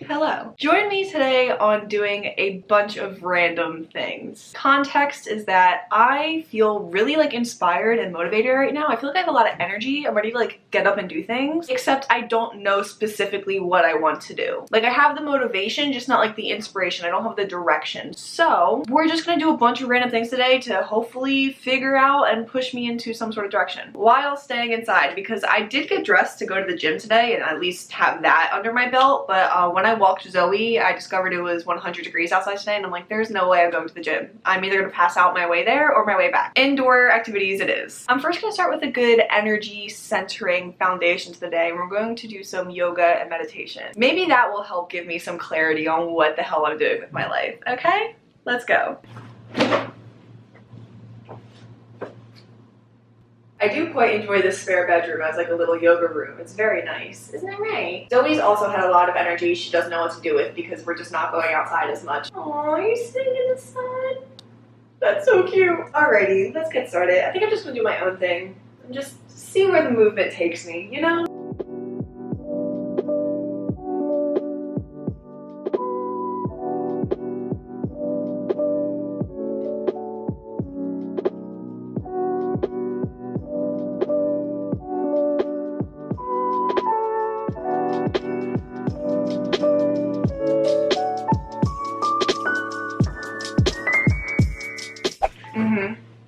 Hello. Join me today on doing a bunch of random things. Context is that I feel really inspired and motivated right now. I feel like I have a lot of energy. I'm ready to get up and do things, except I don't know specifically what I want to do. I have the motivation, just not the inspiration. I don't have the direction. So we're just gonna do a bunch of random things today to hopefully figure out and push me into some sort of direction while staying inside, because I did get dressed to go to the gym today and at least have that under my belt. But when I walked Zoe, I discovered it was 100 degrees outside today, and I'm like, there's no way I'm going to the gym. I'm either gonna pass out my way there or my way back. Indoor activities it is. I'm first gonna start with a good energy centering foundation to the day. We're going to do some yoga and meditation. Maybe that will help give me some clarity on what the hell I'm doing with my life. Okay, let's go. I do quite enjoy this spare bedroom as a little yoga room. It's very nice. Isn't that right? Zoe's also had a lot of energy she doesn't know what to do with because we're just not going outside as much. Aw, you're sitting in the sun. That's so cute. Alrighty, let's get started. I think I'm just gonna do my own thing and just see where the movement takes me, you know?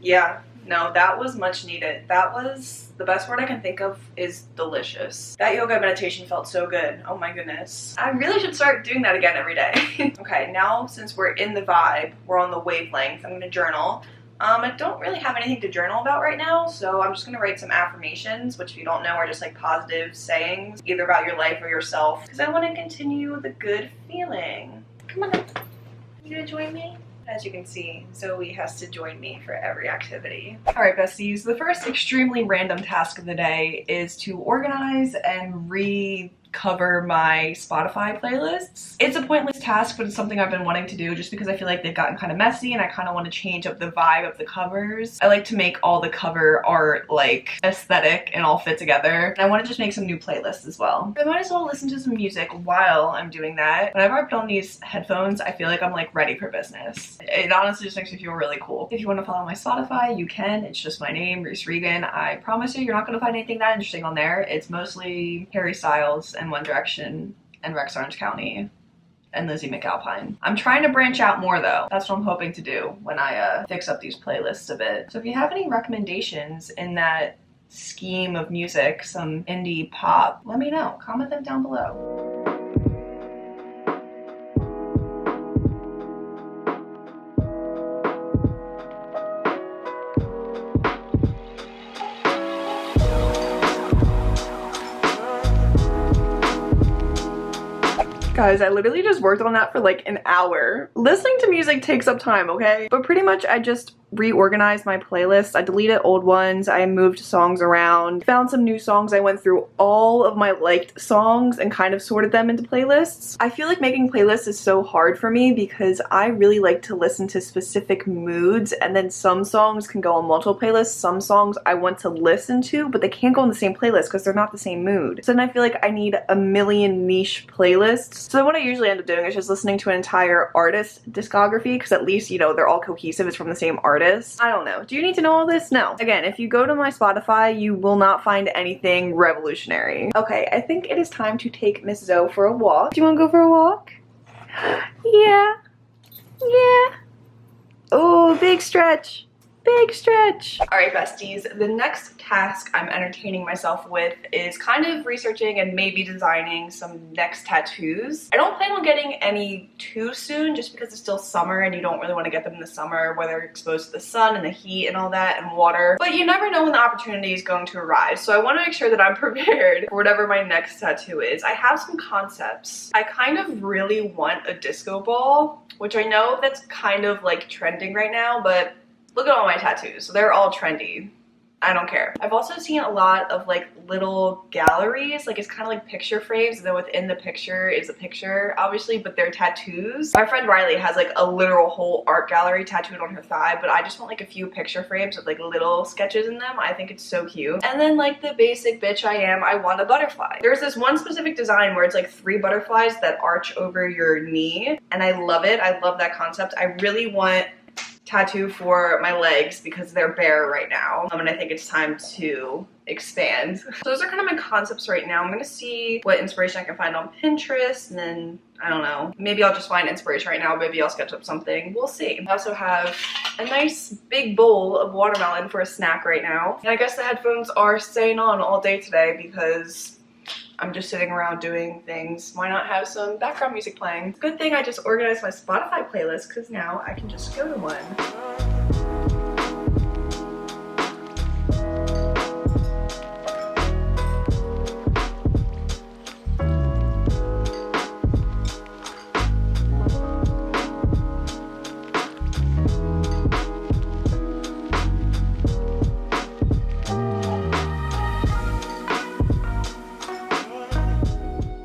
Yeah, no, that was much needed. That was, the best word I can think of is delicious. That yoga meditation felt so good. Oh my goodness. I really should start doing that again every day. Okay, now since we're in the vibe, we're on the wavelength, I'm gonna journal. I don't really have anything to journal about right now, so I'm just gonna write some affirmations, which if you don't know are just positive sayings, either about your life or yourself, because I wanna continue the good feeling. Come on, you gonna join me? As you can see, Zoe has to join me for every activity. Alright besties, the first extremely random task of the day is to organize and recover my Spotify playlists. It's a pointless task, but it's something I've been wanting to do just because I feel like they've gotten kind of messy and I kind of want to change up the vibe of the covers. I like to make all the cover art aesthetic and all fit together. And I want to just make some new playlists as well. I might as well listen to some music while I'm doing that. Whenever I put on these headphones, I feel like I'm ready for business. It honestly just makes me feel really cool. If you want to follow my Spotify, you can. It's just my name, Reese Regan. I promise you're not going to find anything that interesting on there. It's mostly Harry Styles and One Direction and Rex Orange County and Lizzie McAlpine. I'm trying to branch out more though. That's what I'm hoping to do when I fix up these playlists a bit. So if you have any recommendations in that scheme of music, some indie pop, let me know. Comment them down below. Guys, I literally just worked on that for an hour. Listening to music takes up time, okay? But pretty much I just reorganized my playlist. I deleted old ones, I moved songs around, found some new songs. I went through all of my liked songs and kind of sorted them into playlists. I feel like making playlists is so hard for me because I really like to listen to specific moods, and then some songs can go on multiple playlists. Some songs I want to listen to, but they can't go on the same playlist because they're not the same mood. So then I feel like I need a million niche playlists. So what I usually end up doing is just listening to an entire artist discography, because at least, you know, they're all cohesive. It's from the same artist. I don't know. Do you need to know all this? No. Again, if you go to my Spotify, you will not find anything revolutionary. Okay, I think it is time to take Miss Zoe for a walk. Do you want to go for a walk? Yeah. Yeah. Oh, big stretch. Big stretch. Alright besties, the next task I'm entertaining myself with is kind of researching and maybe designing some next tattoos. I don't plan on getting any too soon just because it's still summer and you don't really want to get them in the summer where they're exposed to the sun and the heat and all that and water. But you never know when the opportunity is going to arise, so I want to make sure that I'm prepared for whatever my next tattoo is. I have some concepts. I kind of really want a disco ball, which I know that's kind of trending right now, but look at all my tattoos. They're all trendy. I don't care. I've also seen a lot of like little galleries, like it's kind of like picture frames, and then within the picture is a picture, obviously, but they're tattoos. My friend Riley has like a literal whole art gallery tattooed on her thigh, but I just want like a few picture frames with like little sketches in them. I think it's so cute. And then like the basic bitch I am, I want a butterfly. There's this one specific design where it's like 3 butterflies that arch over your knee, and I love it. I love that concept. I really want tattoo for my legs because they're bare right now, and I think it's time to expand. So those are kind of my concepts right now. I'm gonna see what inspiration I can find on Pinterest, and then I don't know, maybe I'll just find inspiration right now, maybe I'll sketch up something, we'll see. I also have a nice big bowl of watermelon for a snack right now, and I guess the headphones are staying on all day today because I'm just sitting around doing things. Why not have some background music playing? Good thing I just organized my Spotify playlist because now I can just go to one.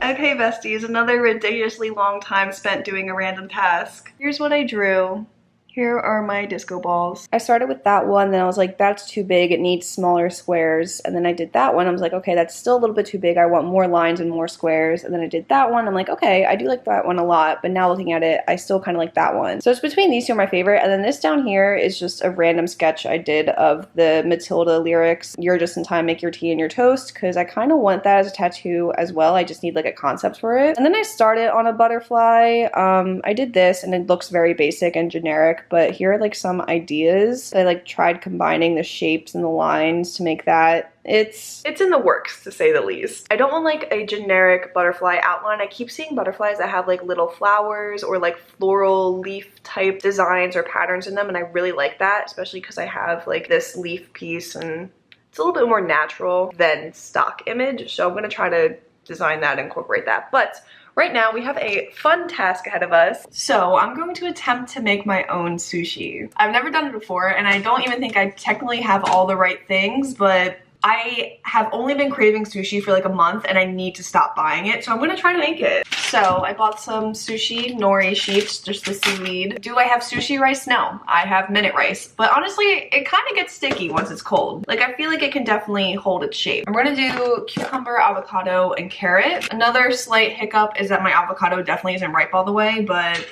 Okay, besties, another ridiculously long time spent doing a random task. Here's what I drew. Here are my disco balls. I started with that one, then I was like, that's too big, it needs smaller squares. And then I did that one, I was like, okay, that's still a little bit too big, I want more lines and more squares. And then I did that one, I'm like, okay, I do like that one a lot, but now looking at it, I still kind of like that one. So it's between these two are my favorite, and then this down here is just a random sketch I did of the Matilda lyrics, "You're just in time, make your tea and your toast," because I kind of want that as a tattoo as well. I just need like a concept for it. And then I started on a butterfly. I did this, and it looks very basic and generic, but here are like some ideas. I like tried combining the shapes and the lines to make that. It's in the works, to say the least. I don't want like a generic butterfly outline. I keep seeing butterflies that have like little flowers or like floral leaf type designs or patterns in them, and I really like that, especially because I have like this leaf piece and it's a little bit more natural than stock image, so I'm gonna try to design that and incorporate that. But right now we have a fun task ahead of us. So I'm going to attempt to make my own sushi. I've never done it before, and I don't even think I technically have all the right things, but I have only been craving sushi for like a month and I need to stop buying it, so I'm gonna try to make it. So I bought some sushi nori sheets, just the seaweed. Do I have sushi rice? No, I have minute rice, but honestly it kind of gets sticky once it's cold. Like I feel like it can definitely hold its shape. I'm gonna do cucumber, avocado, and carrot. Another slight hiccup is that my avocado definitely isn't ripe all the way, but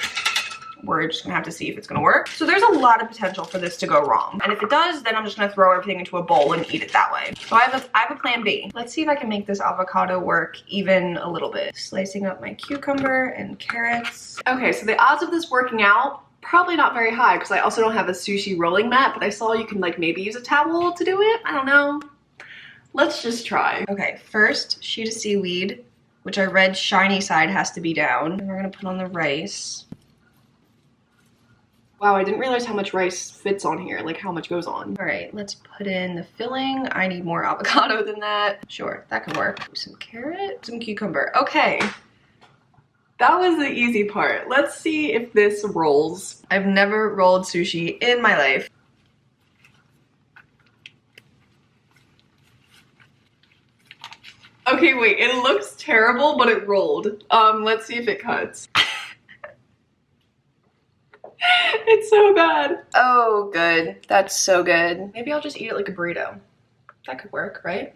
we're just gonna have to see if it's gonna work. So there's a lot of potential for this to go wrong. And if it does, then I'm just gonna throw everything into a bowl and eat it that way. So I have a plan B. Let's see if I can make this avocado work even a little bit. Slicing up my cucumber and carrots. Okay, so the odds of this working out, probably not very high because I also don't have a sushi rolling mat, but I saw you can like maybe use a towel to do it. I don't know. Let's just try. Okay, first sheet of seaweed, which I read shiny side has to be down. And we're gonna put on the rice. Wow, I didn't realize how much rice fits on here, like how much goes on. All right, let's put in the filling. I need more avocado than that. Sure, that can work. Some carrot, some cucumber. Okay, that was the easy part. Let's see if this rolls. I've never rolled sushi in my life. Okay, wait, it looks terrible, but it rolled. Let's see if it cuts. It's so bad. Oh, good. That's so good. Maybe I'll just eat it like a burrito. That could work, right?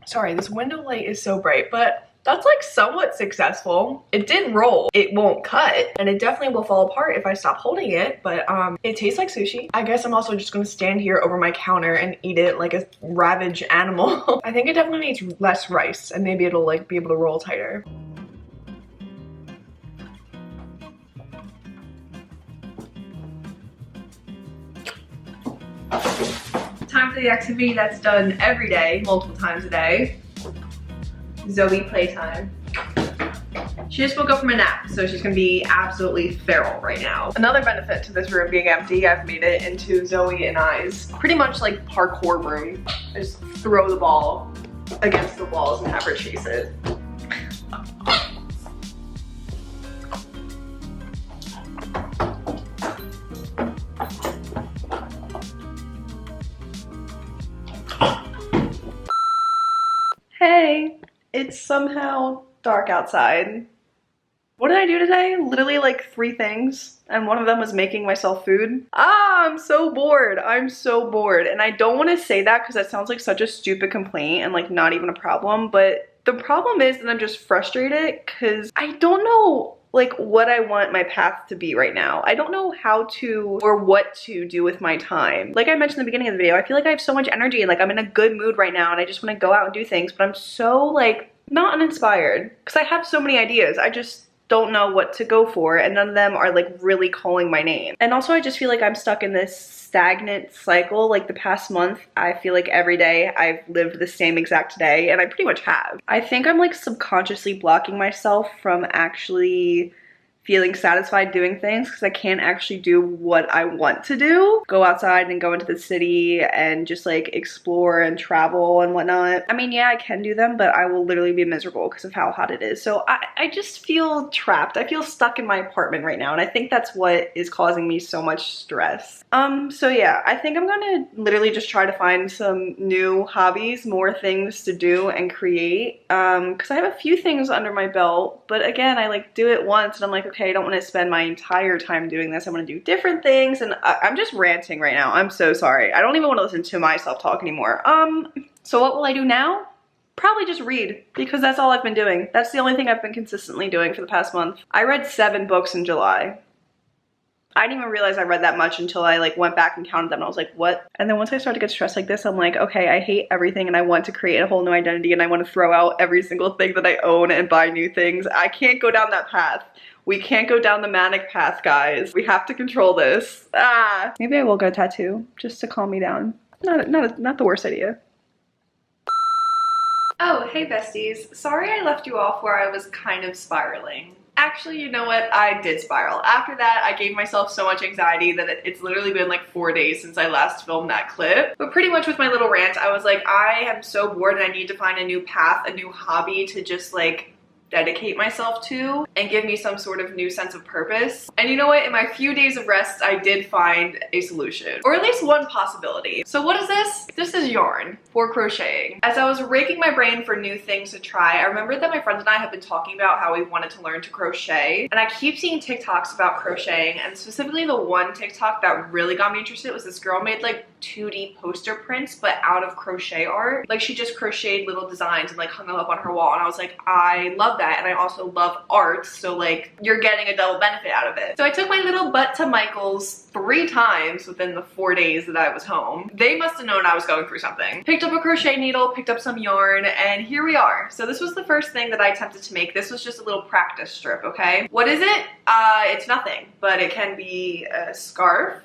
Sorry, this window light is so bright, but that's like somewhat successful. It did roll. It won't cut, and it definitely will fall apart if I stop holding it, but it tastes like sushi. I guess I'm also just gonna stand here over my counter and eat it like a ravaged animal. I think it definitely needs less rice, and maybe it'll like be able to roll tighter. Time for the activity that's done every day, multiple times a day. Zoe playtime. She just woke up from a nap, so she's gonna be absolutely feral right now. Another benefit to this room being empty, I've made it into Zoe and I's pretty much like parkour room. I just throw the ball against the walls and have her chase it. it's somehow dark outside. What did I do today? Literally like 3 things, and one of them was making myself food. I'm so bored. I'm so bored. And I don't want to say that because that sounds like such a stupid complaint and like not even a problem, but the problem is that I'm just frustrated because I don't know like what I want my path to be right now. I don't know how to or what to do with my time. Like I mentioned in the beginning of the video, I feel like I have so much energy and like I'm in a good mood right now and I just want to go out and do things, but I'm so like not uninspired because I have so many ideas. I just don't know what to go for, and none of them are like really calling my name. And also I just feel like I'm stuck in this stagnant cycle. Like the past month, I feel like every day I've lived the same exact day, and I pretty much have. I think I'm like subconsciously blocking myself from actually feeling satisfied doing things because I can't actually do what I want to do. Go outside and go into the city and just like explore and travel and whatnot. I mean, yeah, I can do them, but I will literally be miserable because of how hot it is. So I just feel trapped. I feel stuck in my apartment right now, and I think that's what is causing me so much stress. So yeah, I think I'm gonna literally just try to find some new hobbies, more things to do and create. Because I have a few things under my belt, but again, I like do it once and I'm like, okay, I don't want to spend my entire time doing this. I want to do different things, and I'm just ranting right now. I'm so sorry. I don't even want to listen to myself talk anymore. So what will I do now? Probably just read, because that's all I've been doing. That's the only thing I've been consistently doing for the past month. I read 7 books in July. I didn't even realize I read that much until I like went back and counted them and I was like, what? And then once I started to get stressed like this, I'm like, okay, I hate everything and I want to create a whole new identity and I want to throw out every single thing that I own and buy new things. I can't go down that path. We can't go down the manic path, guys. We have to control this. Maybe I will get a tattoo just to calm me down. Not the worst idea. Oh, hey besties. Sorry I left you off where I was kind of spiraling. Actually, you know what? I did spiral. After that, I gave myself so much anxiety that it's literally been like 4 days since I last filmed that clip. But pretty much with my little rant, I was like, I am so bored and I need to find a new path, a new hobby to just like dedicate myself to and give me some sort of new sense of purpose. And you know what? In my few days of rest, I did find a solution, or at least one possibility. So what is this? This is yarn for crocheting. As I was raking my brain for new things to try, I remembered that my friends and I have been talking about how we wanted to learn to crochet, and I keep seeing TikToks about crocheting, and specifically the one TikTok that really got me interested was this girl made like 2D poster prints but out of crochet art. Like she just crocheted little designs and like hung them up on her wall, and I was like, I love that, and I also love art, so like you're getting a double benefit out of it. So I took my little butt to Michael's 3 times within the 4 days that I was home. They must have known I was going through something. Picked up a crochet needle, picked up some yarn, and here we are. So this was the first thing that I attempted to make. This was just a little practice strip, okay? What is it? It's nothing, but it can be a scarf.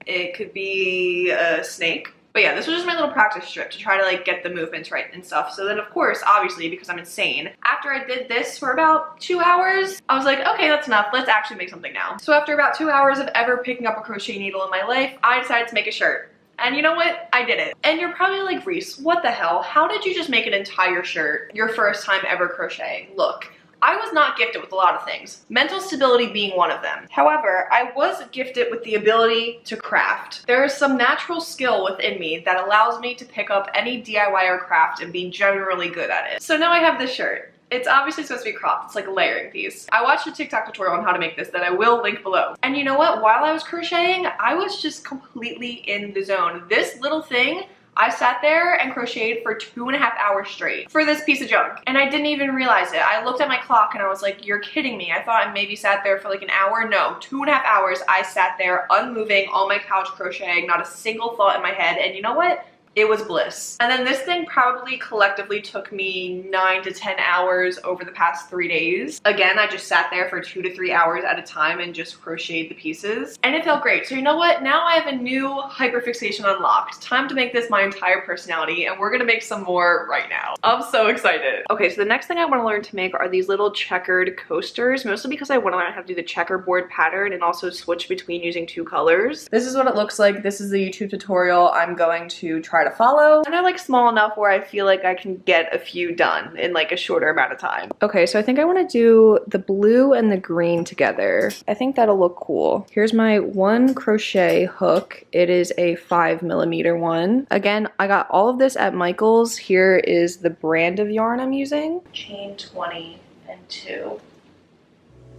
It could be a snake. But yeah, this was just my little practice strip to try to like get the movements right and stuff. So then of course, obviously, because I'm insane, after I did this for about 2 hours, I was like, okay, that's enough. Let's actually make something now. So after about 2 hours of ever picking up a crochet needle in my life, I decided to make a shirt. And you know what? I did it. And you're probably like, Reese, what the hell? How did you just make an entire shirt your first time ever crocheting? Look, I was not gifted with a lot of things, mental stability being one of them. However, I was gifted with the ability to craft. There is some natural skill within me that allows me to pick up any DIY or craft and be generally good at it. So now I have this shirt. It's obviously supposed to be cropped. It's like a layering piece. I watched a TikTok tutorial on how to make this that I will link below. And you know what? While I was crocheting, I was just completely in the zone. This little thing, I sat there and crocheted for 2.5 hours straight for this piece of junk. And I didn't even realize it. I looked at my clock and I was like, you're kidding me. I thought I maybe sat there for like an hour. No, 2.5 hours I sat there unmoving on my couch crocheting, not a single thought in my head. And you know what? It was bliss. And then this thing probably collectively took me 9 to 10 hours over the past 3 days. Again, I just sat there for 2 to 3 hours at a time and just crocheted the pieces. And it felt great. So you know what? Now I have a new hyperfixation unlocked. Time to make this my entire personality, and we're gonna make some more right now. I'm so excited. Okay, so the next thing I wanna learn to make are these little checkered coasters, mostly because I wanna learn how to do the checkerboard pattern and also switch between using 2 colors. This is what it looks like. This is the YouTube tutorial I'm going to try hard to follow, and they're like small enough where I feel like I can get a few done in like a shorter amount of time. Okay, so I think I want to do the blue and the green together. I think that'll look cool. Here's my one crochet hook. It is a 5mm one. Again, I got all of this at Michael's. Here is the brand of yarn I'm using. Chain 20 and 2.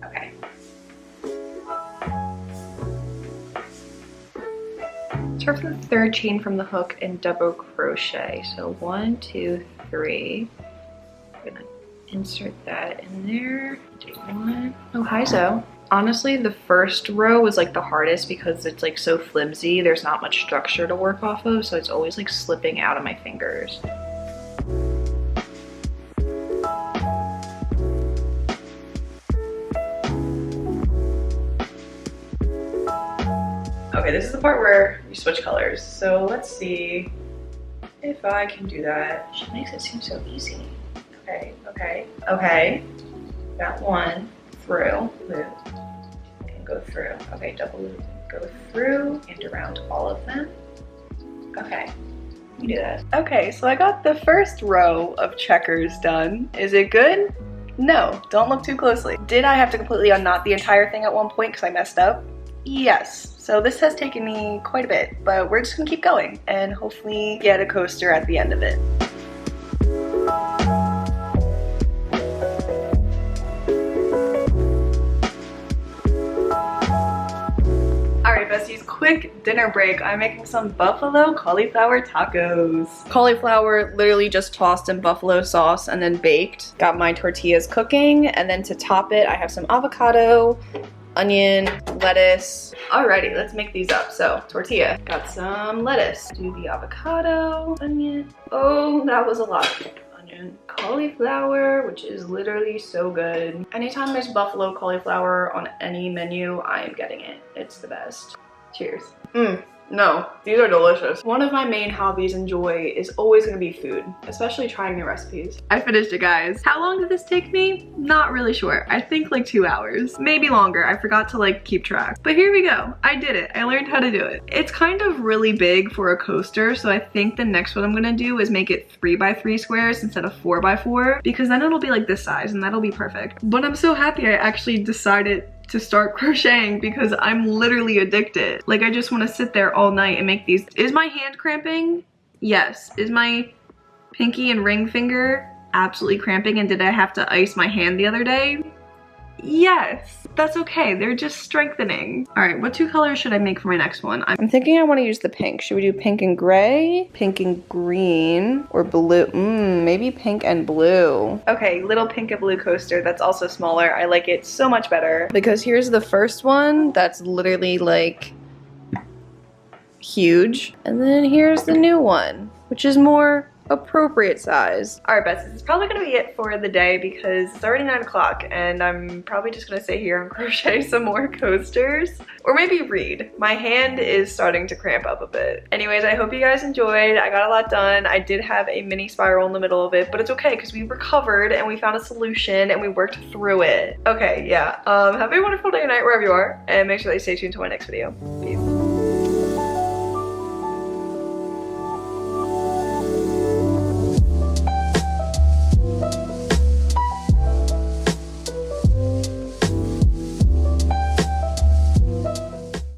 Okay. Start from the third chain from the hook and double crochet. So 1, 2, 3. I'm gonna insert that in there. Do 1. Oh, hi Zoe. Honestly, the first row was like the hardest because it's like so flimsy. There's not much structure to work off of, so it's always like slipping out of my fingers. Okay, this is the part where we switch colors. So let's see if I can do that. She makes it seem so easy. Okay, okay, okay. Got one through, loop, and go through. Okay, double loop, go through and around all of them. Okay, you do that. Okay, so I got the first row of checkers done. Is it good? No, don't look too closely. Did I have to completely unknot the entire thing at one point because I messed up? Yes. So this has taken me quite a bit, but we're just gonna keep going and hopefully get a coaster at the end of it. Alright besties, quick dinner break. I'm making some buffalo cauliflower tacos. Cauliflower literally just tossed in buffalo sauce and then baked. Got my tortillas cooking, and then to top it I have some avocado, onion, lettuce. Alrighty, let's make these up. So, tortilla. Got some lettuce. Do the avocado, onion. Oh, that was a lot. Onion. Cauliflower, which is literally so good. Anytime there's buffalo cauliflower on any menu, I am getting it. It's the best. Cheers. No, these are delicious. One of my main hobbies and joy is always gonna be food, especially trying new recipes. I finished it, guys. How long did this take me? Not really sure. I think like 2 hours, maybe longer. I forgot to like keep track, but here we go. I did it. I learned how to do it. It's kind of really big for a coaster, so I think the next one I'm gonna do is make it 3x3 squares instead of 4x4, because then it'll be like this size and that'll be perfect. But I'm so happy I actually decided to start crocheting because I'm literally addicted. Like I just want to sit there all night and make these. Is my hand cramping? Yes. Is my pinky and ring finger absolutely cramping, and did I have to ice my hand the other day? Yes. That's okay. They're just strengthening. All right, what 2 colors should I make for my next one? I'm thinking I want to use the pink. Should we do pink and gray, pink and green, or blue? Maybe pink and blue. Okay, little pink and blue coaster. That's also smaller. I like it so much better because here's the first one that's literally like huge. And then here's the new one, which is more appropriate size. All right, besties, it's probably gonna be it for the day because it's already 9 o'clock and I'm probably just gonna sit here and crochet some more coasters or maybe read. My hand is starting to cramp up a bit. Anyways, I hope you guys enjoyed. I got a lot done. I did have a mini spiral in the middle of it, but it's okay because we recovered and we found a solution and we worked through it. Okay, yeah. Have a wonderful day or night wherever you are, and make sure that you stay tuned to my next video. Peace.